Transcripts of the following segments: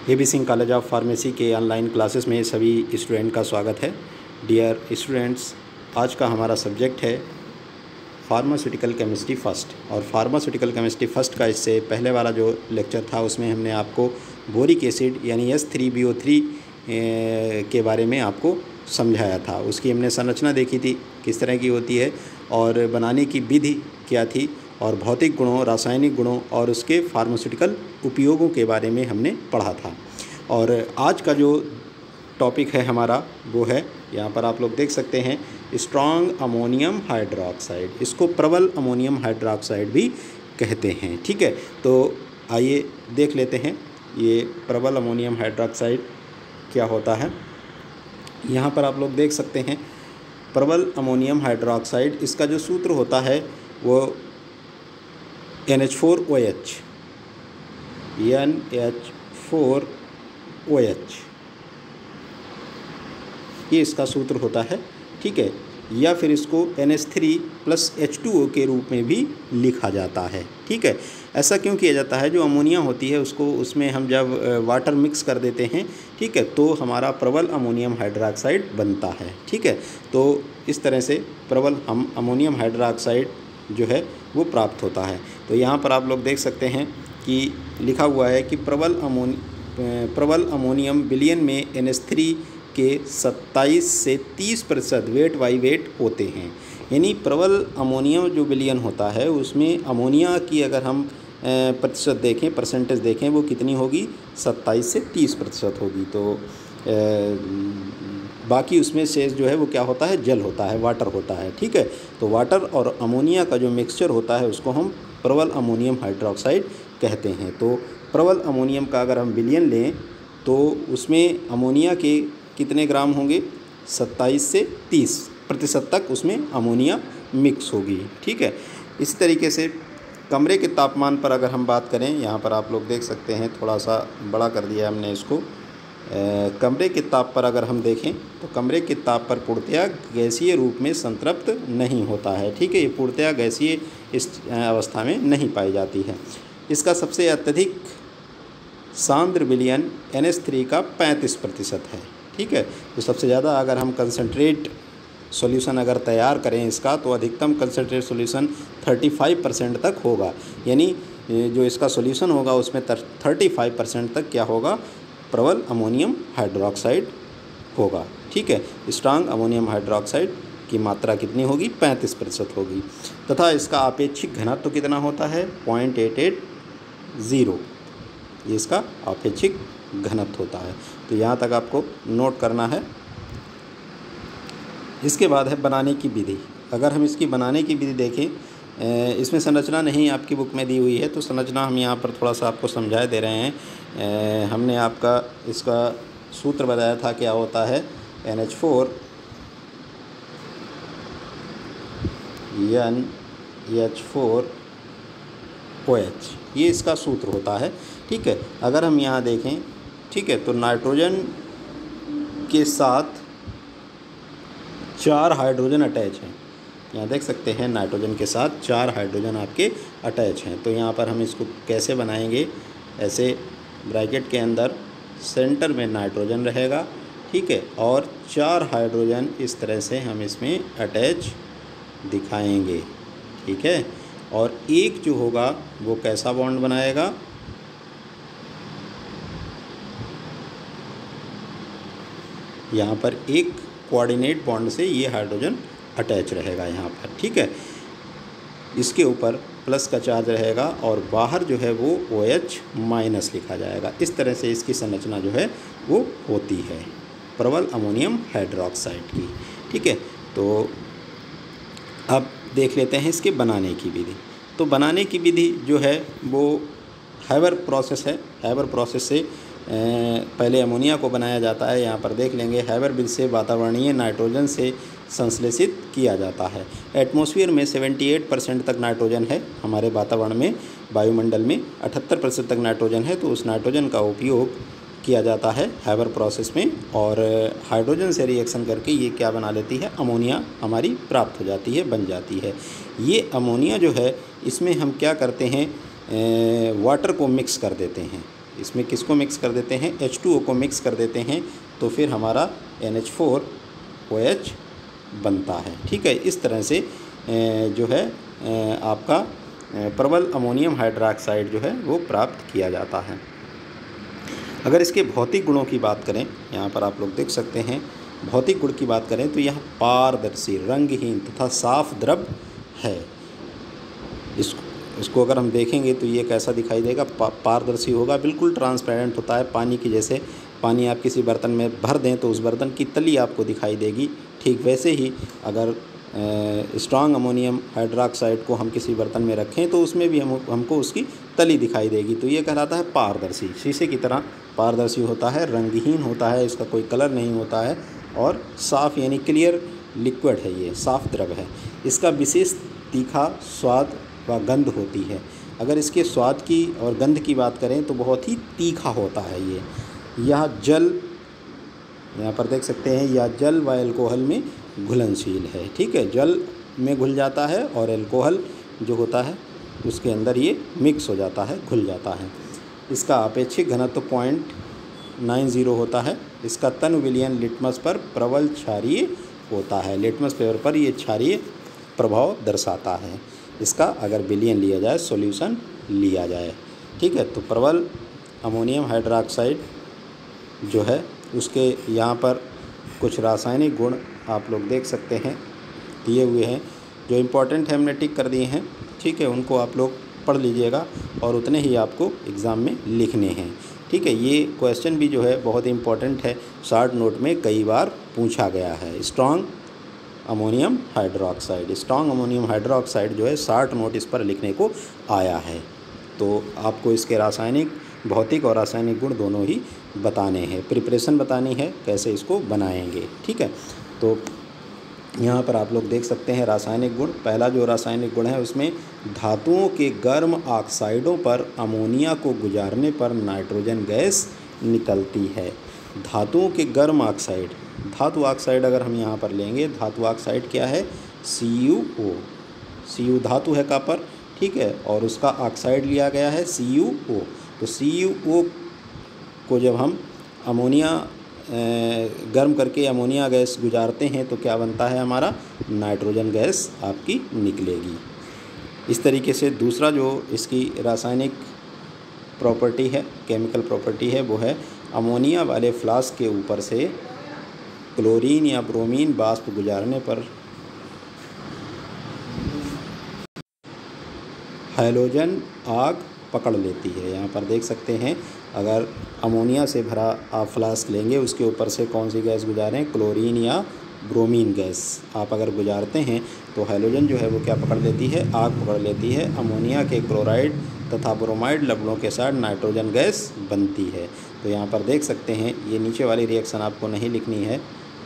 AB Singh college of pharmacy के online classes में सभी स्टूडेंट का स्वागत है। डियर स्टूडेंट्स, आज का हमारा सब्जेक्ट है फार्मास्यूटिकल केमिस्ट्री फर्स्ट। और फार्मास्यूटिकल केमिस्ट्री फर्स्ट का इससे पहले वाला जो लेक्चर था उसमें हमने आपको बोरिक एसिड यानी H3BO3 के बारे में आपको समझाया था। उसकी हमने संरचना देखी थी किस तरह की होती है और बनाने की विधि क्या थी और भौतिक गुणों, रासायनिक गुणों और उसके फार्मास्यूटिकल उपयोगों के बारे में हमने पढ़ा था। और आज का जो टॉपिक है हमारा वो है, यहाँ पर आप लोग देख सकते हैं, स्ट्रॉन्ग अमोनियम हाइड्रोक्साइड। इसको प्रबल अमोनियम हाइड्रोक्साइड भी कहते हैं। ठीक है, तो आइए देख लेते हैं ये प्रबल अमोनियम हाइड्रोक्साइड क्या होता है। यहाँ पर आप लोग देख सकते हैं प्रबल अमोनियम हाइड्रोक्साइड, इसका जो सूत्र होता है वो NH4OH ये इसका सूत्र होता है। ठीक है, या फिर इसको NH3+H2O के रूप में भी लिखा जाता है। ठीक है, ऐसा क्यों किया जाता है? जो अमोनिया होती है उसको उसमें हम जब वाटर मिक्स कर देते हैं, ठीक है, तो हमारा प्रबल अमोनियम हाइड्रोक्साइड बनता है। ठीक है, तो इस तरह से प्रबल अमोनियम हाइड्रोक्साइड जो है वो प्राप्त होता है। तो यहाँ पर आप लोग देख सकते हैं कि लिखा हुआ है कि प्रबल अमोनियम विलयन में NH3 के 27 से 30% वेट बाई वेट होते हैं। यानी प्रबल अमोनियम जो विलयन होता है उसमें अमोनिया की अगर हम प्रतिशत देखें, परसेंटेज देखें, वो कितनी होगी? 27 से 30% होगी। तो बाकी उसमें शेष जो है वो क्या होता है? जल होता है, वाटर होता है। ठीक है, तो वाटर और अमोनिया का जो मिक्सचर होता है उसको हम प्रबल अमोनियम हाइड्रोक्साइड कहते हैं। तो प्रबल अमोनियम का अगर हम विलयन लें तो उसमें अमोनिया के कितने ग्राम होंगे? 27 से 30% तक उसमें अमोनिया मिक्स होगी। ठीक है, इस तरीके से कमरे के तापमान पर अगर हम बात करें, यहाँ पर आप लोग देख सकते हैं, थोड़ा सा बड़ा कर दिया हमने इसको। कमरे के ताप पर अगर हम देखें तो कमरे के ताप पर पूर्णतया गैसीय रूप में संतृप्त नहीं होता है। ठीक है, ये पूर्णतया गैसीय इस अवस्था में नहीं पाई जाती है। इसका सबसे अत्यधिक सांद्र विलयन NH3 का 35% है। ठीक है, तो सबसे ज़्यादा अगर हम कंसनट्रेट सॉल्यूशन अगर तैयार करें इसका तो अधिकतम कंसनट्रेट सॉल्यूशन 35% तक होगा। यानी जो इसका सॉल्यूशन होगा उसमें 35% तक क्या होगा? प्रबल अमोनियम हाइड्रोक्साइड होगा। ठीक है, स्ट्रॉन्ग अमोनियम हाइड्रोक्साइड की मात्रा कितनी होगी? 35% होगी। तथा इसका आपेक्षिक घनत्व कितना होता है? 0.880। ये इसका आपेक्षिक घनत्व होता है। तो यहाँ तक आपको नोट करना है। इसके बाद है बनाने की विधि। अगर हम इसकी बनाने की विधि देखें, इसमें संरचना नहीं आपकी बुक में दी हुई है, तो संरचना हम यहाँ पर थोड़ा सा आपको समझा दे रहे हैं। हमने आपका इसका सूत्र बताया था क्या होता है? NH4OH ये इसका सूत्र होता है। ठीक है, अगर हम यहाँ देखें, ठीक है, तो नाइट्रोजन के साथ 4 हाइड्रोजन अटैच हैं। यहाँ देख सकते हैं नाइट्रोजन के साथ 4 हाइड्रोजन आपके अटैच हैं। तो यहाँ पर हम इसको कैसे बनाएंगे? ऐसे ब्रैकेट के अंदर सेंटर में नाइट्रोजन रहेगा। ठीक है, और 4 हाइड्रोजन इस तरह से हम इसमें अटैच दिखाएंगे। ठीक है, और एक जो होगा वो कैसा बॉन्ड बनाएगा? यहाँ पर एक कोऑर्डिनेट बॉन्ड से ये हाइड्रोजन अटैच रहेगा यहाँ पर। ठीक है, इसके ऊपर प्लस का चार्ज रहेगा और बाहर जो है वो OH- लिखा जाएगा। इस तरह से इसकी संरचना जो है वो होती है प्रबल अमोनियम हाइड्रोक्साइड की। ठीक है, तो अब देख लेते हैं इसके बनाने की विधि। तो बनाने की विधि जो है वो हैबर प्रोसेस है। हैबर प्रोसेस से पहले अमोनिया को बनाया जाता है। यहाँ पर देख लेंगे, हैबर विधि से वातावरणीय नाइट्रोजन से संश्लेषित किया जाता है। एटमॉस्फेयर में 78% तक नाइट्रोजन है हमारे वातावरण में, वायुमंडल में 78% तक नाइट्रोजन है। तो उस नाइट्रोजन का उपयोग किया जाता है हैबर प्रोसेस में, और हाइड्रोजन से रिएक्शन करके ये क्या बना लेती है? अमोनिया हमारी प्राप्त हो जाती है, बन जाती है। ये अमोनिया जो है इसमें हम क्या करते हैं? वाटर को मिक्स कर देते हैं। इसमें किसको मिक्स कर देते हैं, H2O को मिक्स कर देते हैं, तो फिर हमारा NH4OH बनता है। ठीक है, इस तरह से जो है आपका प्रबल अमोनियम हाइड्रोक्साइड जो है वो प्राप्त किया जाता है। अगर इसके भौतिक गुणों की बात करें, यहाँ पर आप लोग देख सकते हैं, भौतिक गुण की बात करें तो यह पारदर्शी, रंगहीन तथा साफ द्रव है। इसको अगर हम देखेंगे तो ये कैसा दिखाई देगा, पारदर्शी होगा, बिल्कुल ट्रांसपेरेंट होता है, पानी की जैसे पानी आप किसी बर्तन में भर दें तो उस बर्तन की तली आपको दिखाई देगी। ठीक वैसे ही अगर स्ट्रॉन्ग अमोनियम हाइड्रोक्साइड को हम किसी बर्तन में रखें तो उसमें भी हमको उसकी तली दिखाई देगी। तो ये कहलाता है पारदर्शी, शीशे की तरह पारदर्शी होता है, रंगहीन होता है, इसका कोई कलर नहीं होता है और साफ़ यानी क्लियर लिक्विड है, ये साफ द्रव है। इसका विशेष तीखा स्वाद व गंध होती है। अगर इसके स्वाद की और गंध की बात करें तो बहुत ही तीखा होता है ये। यह जल, यहाँ पर देख सकते हैं, यह जल व एल्कोहल में घुलनशील है। ठीक है, जल में घुल जाता है और एल्कोहल जो होता है उसके अंदर ये मिक्स हो जाता है, घुल जाता है। इसका अपेक्षिक घनत्व 0.90 होता है। इसका तन विलयन लिटमस पर प्रबल क्षारीय होता है। लिटमस पेपर पर ये क्षारीय प्रभाव दर्शाता है। इसका अगर विलयन लिया जाए, सॉल्यूशन लिया जाए। ठीक है, तो प्रबल अमोनियम हाइड्रोक्साइड जो है उसके यहाँ पर कुछ रासायनिक गुण आप लोग देख सकते हैं दिए हुए हैं। जो इम्पोर्टेंट है हमने टिक कर दिए हैं। ठीक है, उनको आप लोग पढ़ लीजिएगा और उतने ही आपको एग्ज़ाम में लिखने हैं। ठीक है, ये क्वेश्चन भी जो है बहुत इम्पोर्टेंट है, शॉर्ट नोट में कई बार पूछा गया है। Strong ammonium hydroxide, strong ammonium hydroxide जो है शॉर्ट नोट इस पर लिखने को आया है। तो आपको इसके रासायनिक, भौतिक और रासायनिक गुण दोनों ही बताने हैं, प्रिपरेशन बतानी है कैसे इसको बनाएंगे। ठीक है, तो यहाँ पर आप लोग देख सकते हैं रासायनिक गुण। पहला जो रासायनिक गुण है उसमें धातुओं के गर्म ऑक्साइडों पर अमोनिया को गुजारने पर नाइट्रोजन गैस निकलती है। धातुओं के गर्म ऑक्साइड, धातु ऑक्साइड अगर हम यहाँ पर लेंगे, धातु ऑक्साइड क्या है, CuO, Cu धातु है कॉपर। ठीक है, और उसका ऑक्साइड लिया गया है CuO। तो CuO को जब हम अमोनिया गर्म करके अमोनिया गैस गुजारते हैं तो क्या बनता है, हमारा नाइट्रोजन गैस आपकी निकलेगी। इस तरीके से दूसरा जो इसकी रासायनिक प्रॉपर्टी है, केमिकल प्रॉपर्टी है, वो है अमोनिया वाले फ्लास्क के ऊपर से क्लोरीन या ब्रोमीन वाष्प गुजारने पर हैलोजन आग पकड़ लेती है। यहाँ पर देख सकते हैं, अगर अमोनिया से भरा आप फ्लास्क लेंगे, उसके ऊपर से कौन सी गैस गुजारें, क्लोरीन या ब्रोमीन गैस आप अगर गुजारते हैं तो हैलोजन जो है वो क्या पकड़ लेती है, आग पकड़ लेती है। अमोनिया के क्लोराइड तथा ब्रोमाइड लवणों के साथ नाइट्रोजन गैस बनती है। तो यहाँ पर देख सकते हैं, ये नीचे वाली रिएक्शन आपको नहीं लिखनी है,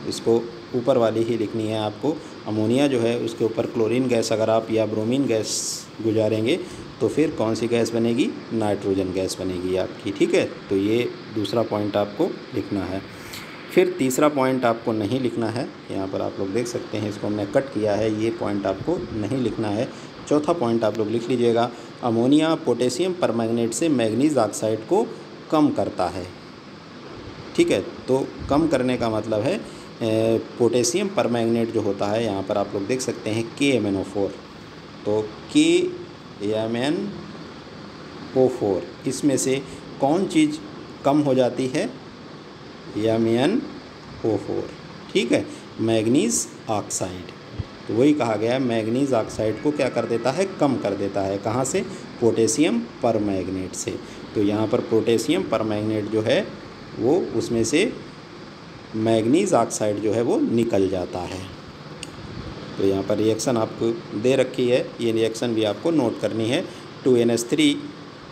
इसको ऊपर वाली ही लिखनी है आपको। अमोनिया जो है उसके ऊपर क्लोरीन गैस अगर आप या ब्रोमीन गैस गुजारेंगे तो फिर कौन सी गैस बनेगी, नाइट्रोजन गैस बनेगी आपकी। ठीक है, तो ये दूसरा पॉइंट आपको लिखना है। फिर तीसरा पॉइंट आपको नहीं लिखना है, यहाँ पर आप लोग देख सकते हैं, इसको हमने कट किया है, ये पॉइंट आपको नहीं लिखना है। चौथा पॉइंट आप लोग लिख लीजिएगा, अमोनिया पोटेशियम परमैंगनेट से मैग्नीज ऑक्साइड को कम करता है। ठीक है, तो कम करने का मतलब है पोटेशियम परमैंगनेट जो होता है, यहाँ पर आप लोग देख सकते हैं KMnO4, तो KMnO4 इसमें से कौन चीज़ कम हो जाती है, MnO4। ठीक है, मैग्नीज ऑक्साइड, तो वही कहा गया है, मैग्नीज ऑक्साइड को क्या कर देता है, कम कर देता है। कहाँ से, पोटेशियम परमैंगनेट से। तो यहाँ पर पोटेशियम परमैंगनेट जो है वो उसमें से मैग्नीज ऑक्साइड जो है वो निकल जाता है। तो यहाँ पर रिएक्शन आपको दे रखी है, ये रिएक्शन भी आपको नोट करनी है। 2NH3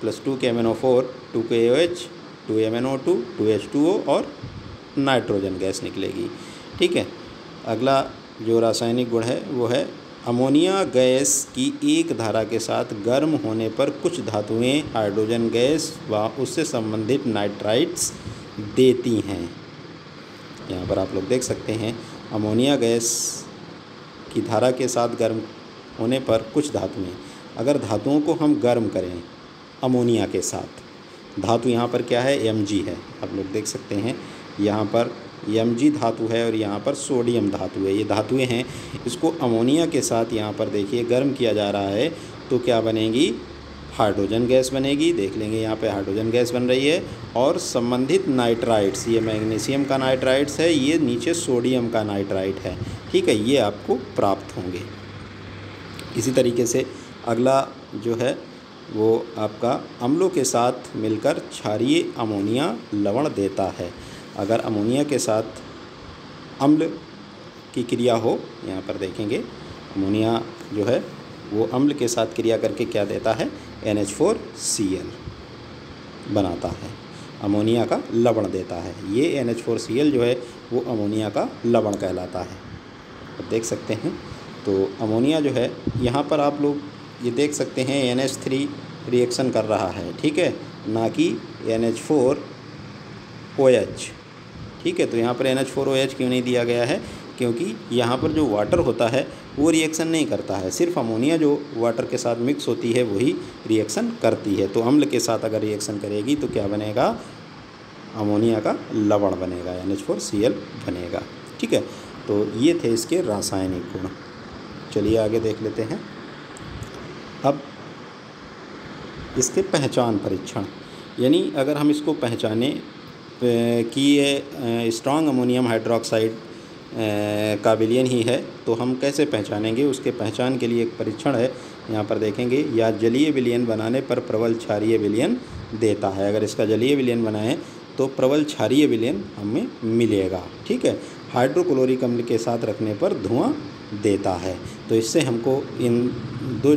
+ 2KMnO4 2KOH 2MnO2 2H2O और नाइट्रोजन गैस निकलेगी। ठीक है, अगला जो रासायनिक गुण है वो है अमोनिया गैस की एक धारा के साथ गर्म होने पर कुछ धातुएं हाइड्रोजन गैस व उससे संबंधित नाइट्राइट्स देती हैं। यहाँ पर आप लोग देख सकते हैं, अमोनिया गैस की धारा के साथ गर्म होने पर कुछ धातुएं, अगर धातुओं को हम गर्म करें अमोनिया के साथ धातु यहाँ पर क्या है, Mg है। आप लोग देख सकते हैं यहाँ पर Mg धातु है और यहाँ पर सोडियम धातु है। ये धातुएं हैं। इसको अमोनिया के साथ यहाँ पर देखिए गर्म किया जा रहा है तो क्या बनेगी, हाइड्रोजन गैस बनेगी। देख लेंगे यहाँ पे हाइड्रोजन गैस बन रही है और संबंधित नाइट्राइड्स, ये मैग्नीशियम का नाइट्राइड्स है, ये नीचे सोडियम का नाइट्राइड है, ठीक है, ये आपको प्राप्त होंगे। इसी तरीके से अगला जो है वो आपका अम्लों के साथ मिलकर क्षारीय अमोनिया लवण देता है। अगर अमोनिया के साथ अम्ल की क्रिया हो, यहाँ पर देखेंगे अमोनिया जो है वो अम्ल के साथ क्रिया करके क्या देता है, NH4Cl बनाता है, अमोनिया का लवण देता है। ये NH4Cl जो है वो अमोनिया का लवण कहलाता है। आप देख सकते हैं तो अमोनिया जो है यहाँ पर आप लोग ये देख सकते हैं NH3 रिएक्शन कर रहा है, ठीक है, ना कि NH4OH, ठीक है। तो यहाँ पर NH4OH क्यों नहीं दिया गया है, क्योंकि यहाँ पर जो वाटर होता है वो रिएक्शन नहीं करता है, सिर्फ अमोनिया जो वाटर के साथ मिक्स होती है वही रिएक्शन करती है। तो अम्ल के साथ अगर रिएक्शन करेगी तो क्या बनेगा, अमोनिया का लवण बनेगा, NH4Cl बनेगा, ठीक है। तो ये थे इसके रासायनिक गुण। चलिए आगे देख लेते हैं। अब इसके पहचान परीक्षण, यानी अगर हम इसको पहचाने कि ये स्ट्रॉन्ग अमोनियम हाइड्रोक्साइड का विलयन ही है तो हम कैसे पहचानेंगे, उसके पहचान के लिए एक परीक्षण है, यहाँ पर देखेंगे। या जलीय विलयन बनाने पर प्रबल क्षारीय विलयन देता है। अगर इसका जलीय विलयन बनाएं तो प्रबल क्षारीय विलयन हमें मिलेगा, ठीक है। हाइड्रोक्लोरिक अम्ल के साथ रखने पर धुआं देता है। तो इससे हमको इन दो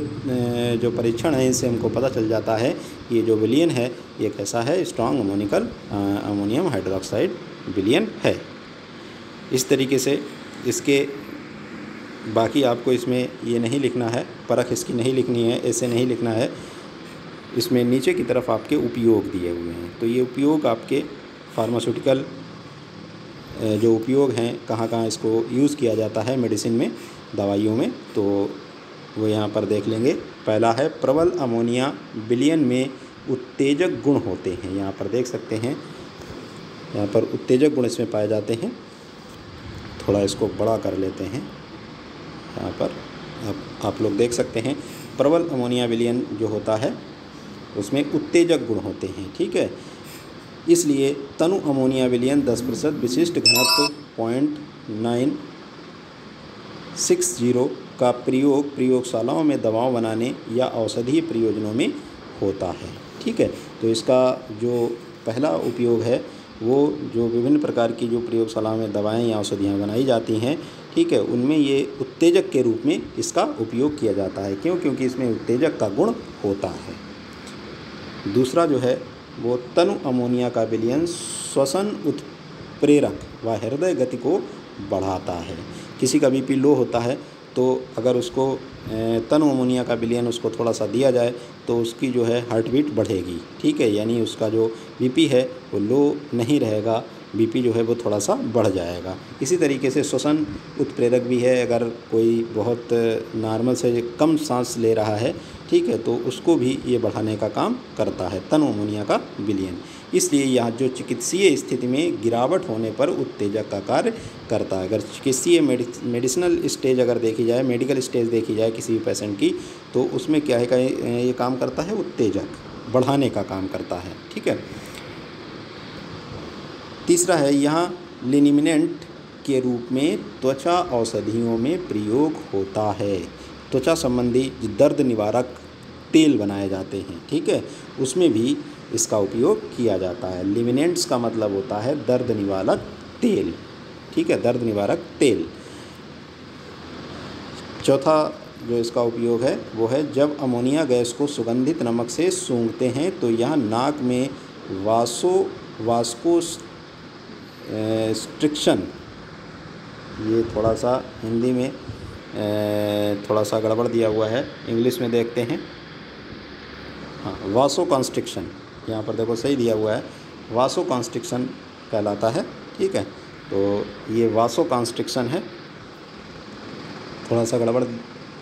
जो परीक्षण है इनसे हमको पता चल जाता है कि ये जो विलयन है ये कैसा है, स्ट्रॉन्ग अमोनियम हाइड्रोक्साइड विलयन है। इस तरीके से इसके बाकी आपको इसमें ये नहीं लिखना है, परख इसकी नहीं लिखनी है, ऐसे नहीं लिखना है। इसमें नीचे की तरफ आपके उपयोग दिए हुए हैं। तो ये उपयोग आपके फार्मास्यूटिकल जो उपयोग हैं, कहाँ कहाँ इसको यूज़ किया जाता है मेडिसिन में, दवाइयों में, तो वो यहाँ पर देख लेंगे। पहला है प्रबल अमोनिया विलयन में उत्तेजक गुण होते हैं। यहाँ पर देख सकते हैं, यहाँ पर उत्तेजक गुण इसमें पाए जाते हैं। थोड़ा इसको बड़ा कर लेते हैं। यहाँ पर आप लोग देख सकते हैं प्रबल अमोनिया विलयन जो होता है उसमें उत्तेजक गुण होते हैं, ठीक है। इसलिए तनु अमोनिया विलयन 10% विशिष्ट घनत्व 0.960 का प्रयोग प्रयोगशालाओं में दवाओं बनाने या औषधीय प्रयोजनों में होता है, ठीक है। तो इसका जो पहला उपयोग है वो जो विभिन्न प्रकार की जो प्रयोगशालाओं में दवाएं या औषधियाँ बनाई जाती हैं, ठीक है, उनमें ये उत्तेजक के रूप में इसका उपयोग किया जाता है। क्यों? क्योंकि इसमें उत्तेजक का गुण होता है। दूसरा जो है वो तनु अमोनिया का विलयन श्वसन उत्प्रेरक व हृदय गति को बढ़ाता है। किसी का बीपी लो होता है तो अगर उसको तनु अमोनिया का विलयन उसको थोड़ा सा दिया जाए तो उसकी जो है हार्ट बीट बढ़ेगी, ठीक है, यानी उसका जो बीपी है वो लो नहीं रहेगा, बीपी जो है वो थोड़ा सा बढ़ जाएगा। इसी तरीके से श्वसन उत्प्रेरक भी है। अगर कोई बहुत नॉर्मल से कम सांस ले रहा है, ठीक है, तो उसको भी ये बढ़ाने का काम करता है तनु अमोनिया का विलयन। इसलिए यहाँ जो चिकित्सीय स्थिति में गिरावट होने पर उत्तेजक का कार्य करता है। अगर चिकित्सीय मेडिसिनल स्टेज अगर देखी जाए, मेडिकल स्टेज देखी जाए किसी भी पेशेंट की, तो उसमें क्या है ये काम करता है, उत्तेजक बढ़ाने का काम करता है, ठीक है। तीसरा है यहाँ लिनिमिनेंट के रूप में त्वचा औषधियों में प्रयोग होता है। त्वचा संबंधी दर्द निवारक तेल बनाए जाते हैं, ठीक है, उसमें भी इसका उपयोग किया जाता है। लिमिनेंट्स का मतलब होता है दर्द निवारक तेल, ठीक है, दर्द निवारक तेल। चौथा जो इसका उपयोग है वो है जब अमोनिया गैस को सुगंधित नमक से सूंघते हैं तो यह नाक में वासोस्ट्रिक्शन, ये थोड़ा सा हिंदी में थोड़ा सा गड़बड़ दिया हुआ है, इंग्लिश में देखते हैं। हाँ, वासो कॉन्स्ट्रिक्शन, यहाँ पर देखो सही दिया हुआ है, वासो कॉन्स्ट्रिक्शन कहलाता है, ठीक है। तो ये वासो कॉन्स्ट्रिक्शन है, थोड़ा सा गड़बड़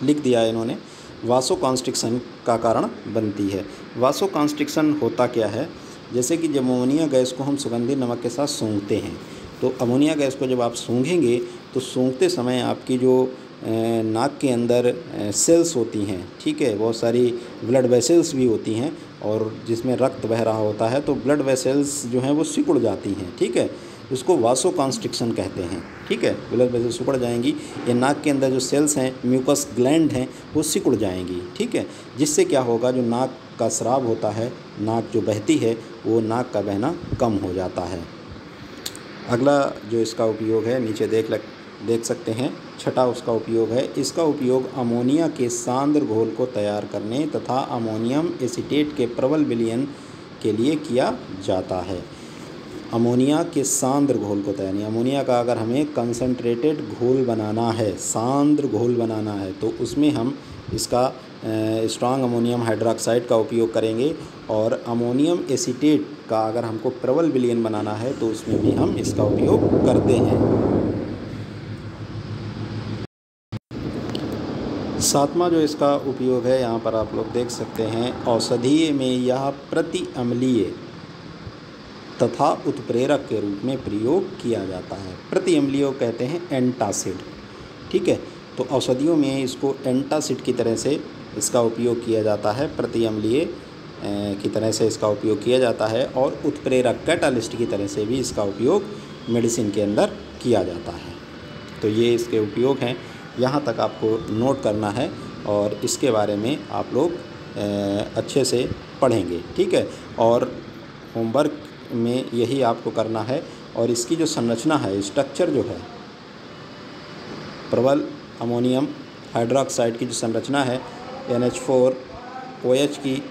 लिख दिया है इन्होंने, वासो कॉन्स्ट्रिक्शन का कारण बनती है। वासो कॉन्स्ट्रिक्शन होता क्या है, जैसे कि जब अमोनिया गैस को हम सुगंधित नमक के साथ सूंघते हैं, तो अमोनिया गैस को जब आप सूंघेंगे तो सूंघते समय आपकी जो नाक के अंदर सेल्स होती हैं, ठीक है, बहुत सारी ब्लड वेसल्स भी होती हैं और जिसमें रक्त बह रहा होता है, तो ब्लड वेसल्स जो हैं वो सिकुड़ जाती हैं, ठीक है, उसको वासो कॉन्स्ट्रिक्शन कहते हैं, ठीक है, ब्लड वेसल सिकुड़ जाएंगी, ये नाक के अंदर जो सेल्स हैं, म्यूकस ग्लैंड हैं, वो सिकुड़ जाएंगी, ठीक है, जिससे क्या होगा, जो नाक का स्राव होता है, नाक जो बहती है, वो नाक का बहना कम हो जाता है। अगला जो इसका उपयोग है, नीचे देख सकते हैं, छठा उसका उपयोग है, इसका उपयोग अमोनिया के सांद्र घोल को तैयार करने तथा अमोनियम एसीटेट के प्रबल विलयन के लिए किया जाता है। अमोनिया के सांद्र घोल को तैयार, अमोनिया का अगर हमें कंसंट्रेटेड घोल बनाना है, सांद्र घोल बनाना है, तो उसमें हम इसका स्ट्रॉन्ग अमोनियम हाइड्रोक्साइड का उपयोग करेंगे और अमोनियम एसीटेट का अगर हमको प्रबल विलयन बनाना है तो उसमें भी हम इसका उपयोग करते हैं। सातवां जो इसका उपयोग है, यहाँ पर आप लोग देख सकते हैं, औषधीय में यह प्रति अम्लीय तथा उत्प्रेरक के रूप में प्रयोग किया जाता है। प्रति अम्लीय कहते हैं एंटासिड, ठीक है, तो औषधियों में इसको एंटासिड की तरह से इसका उपयोग किया जाता है, प्रति अम्लीय की तरह से इसका उपयोग किया जाता है और उत्प्रेरक कैटालिस्ट की तरह से भी इसका उपयोग मेडिसिन के अंदर किया जाता है। तो ये इसके उपयोग हैं, यहाँ तक आपको नोट करना है और इसके बारे में आप लोग अच्छे से पढ़ेंगे, ठीक है, और होमवर्क में यही आपको करना है। और इसकी जो संरचना है, स्ट्रक्चर जो है, प्रबल अमोनियम हाइड्रोक्साइड की जो संरचना है NH4OH की,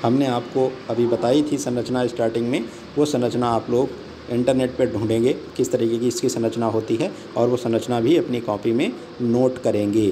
हमने आपको अभी बताई थी संरचना स्टार्टिंग में, वो संरचना आप लोग इंटरनेट पर ढूंढेंगे किस तरीके की इसकी संरचना होती है और वो संरचना भी अपनी कॉपी में नोट करेंगे।